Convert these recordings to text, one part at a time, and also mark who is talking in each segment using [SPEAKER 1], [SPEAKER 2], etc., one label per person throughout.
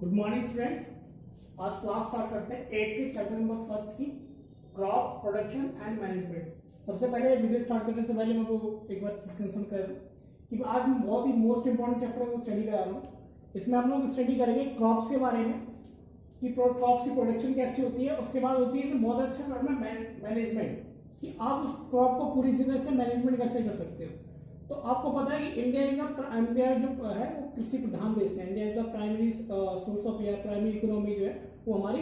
[SPEAKER 1] Good morning friends. आज class start करते हैं 8 के चैप्टर नंबर फर्स्ट की क्रॉप प्रोडक्शन एंड मैनेजमेंट। सबसे पहले वीडियो स्टार्ट करने से पहले मैं को एक बार चीज कंसर्न कर दूं कि आज मैं बहुत ही मोस्ट इंपॉर्टेंट चैप्टर को स्टडी करा रहा हूँ। इसमें हम लोग स्टडी करेंगे क्रॉप्स के बारे में कि क्रॉप्स की प्रोडक्शन कैसी होती है। उसके बाद होती है बहुत अच्छा करना मैनेजमेंट कि आप उस क्रॉप को पूरी तरह से मैनेजमेंट कैसे कर सकते हो। तो आपको पता है कि इंडिया जो है वो कृषि प्रधान देश है। India is the primary source of या प्राइमरी इकोनॉमी जो है वो हमारी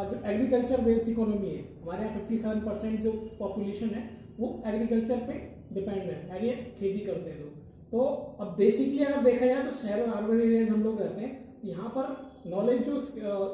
[SPEAKER 1] जो एग्रीकल्चर बेस्ड इकोनॉमी है। हमारे यहाँ 57% जो पॉपुलेशन है वो एग्रीकल्चर पे डिपेंड है, यानी खेती करते हैं लोग। तो अब बेसिकली अगर देखा जाए तो शहर और अर्बन एरियाज हम लोग रहते हैं, यहाँ पर नॉलेज जो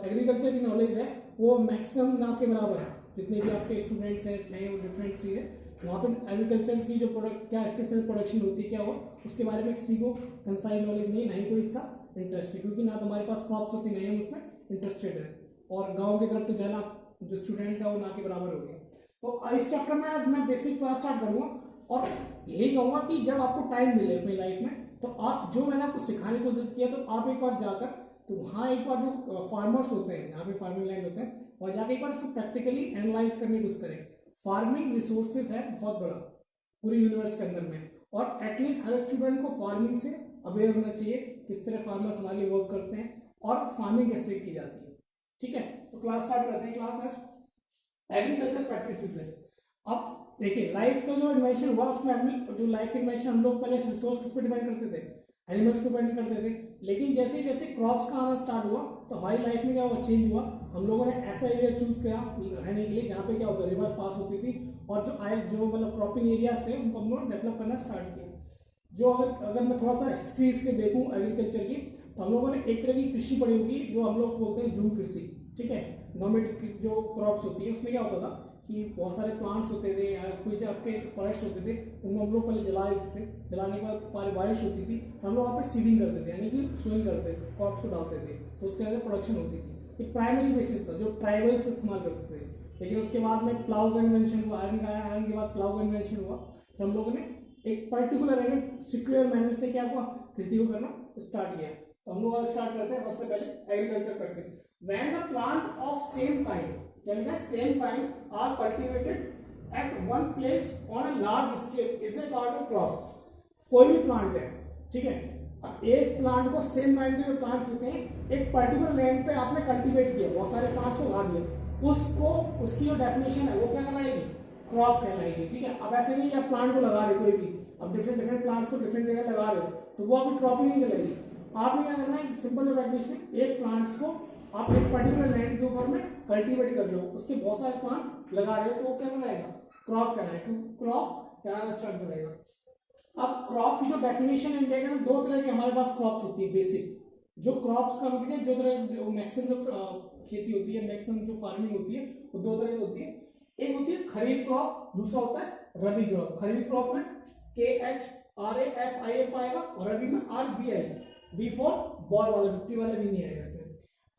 [SPEAKER 1] एग्रीकल्चर की नॉलेज है वो मैक्सिमम ना के बराबर है। जितने भी आपके स्टूडेंट्स हैं चाहे वो डिफरेंट सी है, वहाँ पे एग्रीकल्चर की जो प्रोडक्ट क्या किस तरह प्रोडक्शन होती है क्या हो उसके बारे में किसी को कंसाइज नॉलेज नहीं, ना ही कोई इसका इंटरेस्ट है, क्योंकि ना तो हमारे पास क्रॉप्स होती नहीं हम उसमें इंटरेस्टेड है। और गांव की तरफ तो जाना जो स्टूडेंट का वो ना के बराबर हो गया। तो इस चैप्टर में आज मैं बेसिक क्लास स्टार्ट करूँगा और यही कहूँगा कि जब आपको टाइम मिले अपनी लाइफ में तो आप जो मैंने आपको सिखाने की कोशिश किया तो आप एक बार जाकर तो वहाँ एक बार जो फार्मर्स होते हैं, यहाँ पे फार्मिंग लैंड होते हैं, और जाके एक बार इसको प्रैक्टिकली एनालाइज करने की कोशिश करें। फार्मिंग रिसोर्सेज है बहुत बड़ा पूरी यूनिवर्स के अंदर में, और एटलीस्ट हर स्टूडेंट को फार्मिंग से अवेयर होना चाहिए किस तरह फार्मर्स हमारे लिए वर्क करते हैं और फार्मिंग कैसे की जाती है। ठीक है, तो क्लास स्टार्ट करते हैं। क्लास है एग्रीकल्चर प्रैक्टिसेस है। अब देखिए लाइफ का जो इन्वेंशन हुआ उसमें जो लाइफ इन्वेंशन हम लोग पहले रिसोर्स किस पे डिपेंड करते थे, एनिमल्स को डिपेंड करते थे। लेकिन जैसे जैसे क्रॉप्स का आना स्टार्ट हुआ तो हमारी लाइफ में क्या हुआ, चेंज हुआ। हम लोगों ने ऐसा एरिया चूज किया रहने के लिए जहाँ पे क्या होता है रिवर्स पास होती थी, और जो मतलब क्रॉपिंग एरियाज थे उनको हम लोग डेवलप करना स्टार्ट किया। जो अगर मैं थोड़ा सा हिस्ट्री इसके देखूँ एग्रीकल्चर की, तो हम लोगों ने एक तरह की कृषि पढ़ी होगी जो हम लोग बोलते हैं झूम कृषि। ठीक है, नॉमेडिक जो क्रॉप्स होती है उसमें क्या होता था कि बहुत सारे प्लांट्स होते थे या कोई जो आपके फॉरेस्ट होते थे उनको हम लोग पहले जला देते थे। जलाने के बाद बारिश होती थी, हम लोग वहाँ पे सीडिंग करते थे, यानी कि सोइंग करते थे, क्रॉप्स को डालते थे, तो उसके अंदर प्रोडक्शन होती थी। एक प्राइमरी बेसिस था जो ट्राइबल्स इस्तेमाल करते थे। लेकिन उसके बाद में प्लाउ का इन्वेंशन हुआ, आयरन के बाद प्लाउ का इन्वेंशन हुआ, फिर हम लोगों ने एक पर्टिकुलर यानी सिक्योर मैनर से क्या हुआ खेती को करना स्टार्ट किया। तो हम लोग स्टार्ट करते हैं सबसे पहले agriculture practice. When the plant of same kind same kind are cultivated at one place on a large scale is a called a crop। कोई भी प्लांट है, ठीक है, अब एक प्लांट को सेम काइंड के जो प्लांट्स होते हैं एक पर्टिकुलर लैंड पे आपने कल्टीवेट किया, बहुत सारे प्लांट्स को उगा दिया, उसको उसकी जो डेफिनेशन है वो क्या कहलाएगी, क्रॉप कहलाएगी। ठीक है, अब ऐसे नहीं कि आप प्लांट को लगा रहे कोई भी, अब डिफरेंट प्लांट्स को डिफरेंट जगह लगा रहे हो तो वो आपकी क्रॉप ही नहीं कहलाएगी। आपने क्या करना है, सिंपल डेफिनेशन, एक प्लांट्स को आप एक पर्टिकुलर लैंड के ऊपर में कल्टीवेट कर रहे हो, उसके बहुत सारे प्लांट्स लगा रहे हो तो वो क्या कहलाएगा, क्रॉप कहलाएगा, क्रॉप कहलाना स्टार्ट करेगा। अब क्रॉप की जो डेफिनेशन इंडिया के में दो तरह के हमारे पास क्रॉप्स होती है बेसिक। जो क्रॉप्स का मतलब है जो तरह जो मैक्सिमम जो खेती होती है, मैक्सिमम जो फार्मिंग होती है वो दो तरह की होती है। एक होती है खरीफ क्रॉप, दूसरा होता है रबी क्रॉप। खरीफ क्रॉप में KHRAFIF आएगा और रबी में RBI, B फॉर बॉल वाला 50 वाला भी नहीं आएगा इसमें।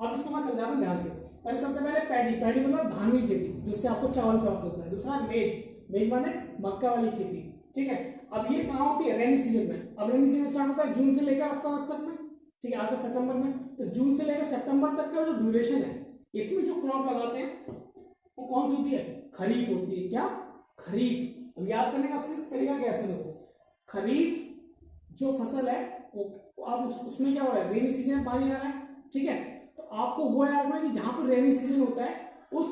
[SPEAKER 1] अब इसको मैं समझाता हूं ध्यान से। पहले सबसे पहले पैडी मतलब धान की खेती जिससे आपको चावल प्राप्त होता है। दूसरा मेज माने मक्का वाली खेती। ठीक है, अब ये कहाँ होती है, रेनी सीजन में। अब रेनी सीजन स्टार्ट होता है जून से लेकर अगस्त तक में, ठीक है, अगस्त सितंबर में। तो जून से लेकर सितंबर तक का जो ड्यूरेशन है इसमें जो क्रॉप लगाते हैं वो कौन सी होती है, खरीफ होती है। क्या, खरीफ। अब याद करने का तरीका कैसे लोगों, खरीफ जो फसल है वो अब उसमें क्या हो रहा है, रेनी सीजन में पानी आ रहा है। ठीक है, तो आपको वो याद रखना कि जहां पर रेनी सीजन होता है उस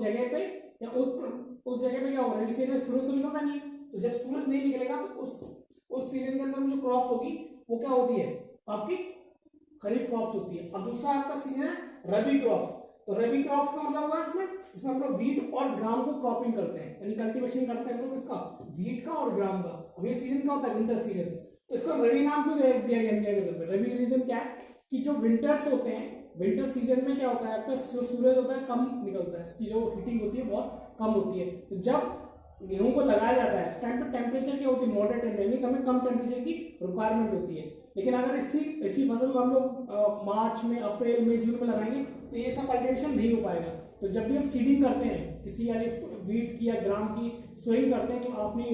[SPEAKER 1] जगह पे या उस जगह पे क्या होगा, रेनी सीजन में सूरज तो निकलता नहीं है, तो जब सूरज नहीं निकलेगा तो उस सीजन के अंदर में जो क्रॉप्स होगी वो क्या होती है, आपकी खरीफ क्रॉप्स होती है। अब दूसरा आपका सीजन है रबी क्रॉप्स। तो रबी क्रॉप्स का मतलब हुआ इसमें हम लोग वीट और ग्राम को क्रॉपिंग करते हैं, यानी कल्टीवेशन करते हैं हम लोग इसका, वीट का और ग्राम का। अब ये सीजन क्या होता है, विंटर सीजन। तो इसको रबी नाम क्यों दिया गया इंडिया के अंदर में, रबी रीजन क्या है कि जो विंटर्स होते हैं, विंटर सीजन में क्या होता है आपका सूरज होता है कम निकलता है, इसकी जो हीटिंग होती है बहुत कम होती है। तो जब गेहूं को लगाया जाता है इस टाइम पे टेम्परेचर क्या होती है, मॉडरेट टेम्परेचर, हमें कम टेम्परेचर की रिक्वायरमेंट होती है। लेकिन अगर इसी फसल को हम लोग मार्च में, अप्रैल में, जून में लगाएंगे तो ये सब कल्टीवेशन नहीं हो पाएगा। तो जब भी हम सीडिंग करते हैं किसी यानी वीट की या ग्राम की सोइंग करते हैं तो अपनी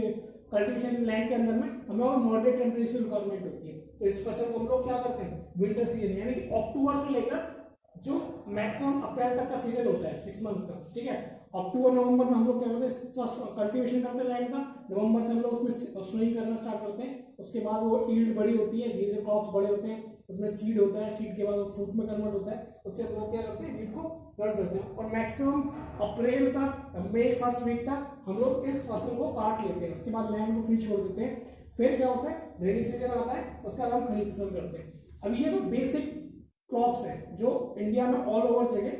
[SPEAKER 1] कल्टीवेशन लैंड के अंदर में हमें और मॉडरेट टेम्परेचर रिक्वायरमेंट होती है। तो इस फसल को हम लोग क्या करते हैं, विंटर सीजन यानी कि अक्टूबर से लेकर जो मैक्सिमम अप्रैल तक का सीजन होता है 6 मंथ्स का, ठीक है। अक्टूबर नवंबर में हम लोग क्या करते हैं, कल्टीवेशन करते हैं लैंड का। नवंबर से हम लोग उसमें सोइंग करना स्टार्ट करते हैं। उसके बाद वो ईल्ड बड़ी होती है, धीरे धीरे क्रॉप्स बड़े होते हैं, उसमें सीड होता है, सीड के बाद वो फ्रूट में कन्वर्ट होता है। उससे हम लोग क्या करते हैं, वीट को कट करते हैं और मैक्सिमम अप्रैल तक, मई फर्स्ट वीक तक हम लोग इस फसल को काट लेते हैं। उसके बाद लैंड को फ्री छोड़ देते हैं। फिर क्या होता है, रेनी सीजन आता है, उसके बाद हम खरीफ फसल करते हैं। अब ये तो बेसिक क्रॉप्स है जो इंडिया में ऑल ओवर जगह,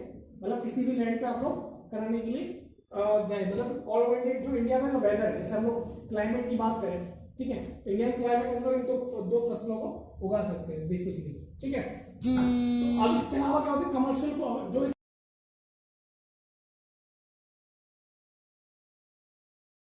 [SPEAKER 1] मतलब किसी भी लैंड पे आप लोग कराने के लिए जाए, मतलब ऑल ओवर इंडिया जो इंडिया का जो वेदर है, जैसे हम लोग क्लाइमेट की बात करें, ठीक है, इंडियन क्लाइमेट हम लोग इन दो फसलों को उगा सकते हैं बेसिकली, ठीक है। तो अब इसके अलावा क्या होता है, कमर्शियल जो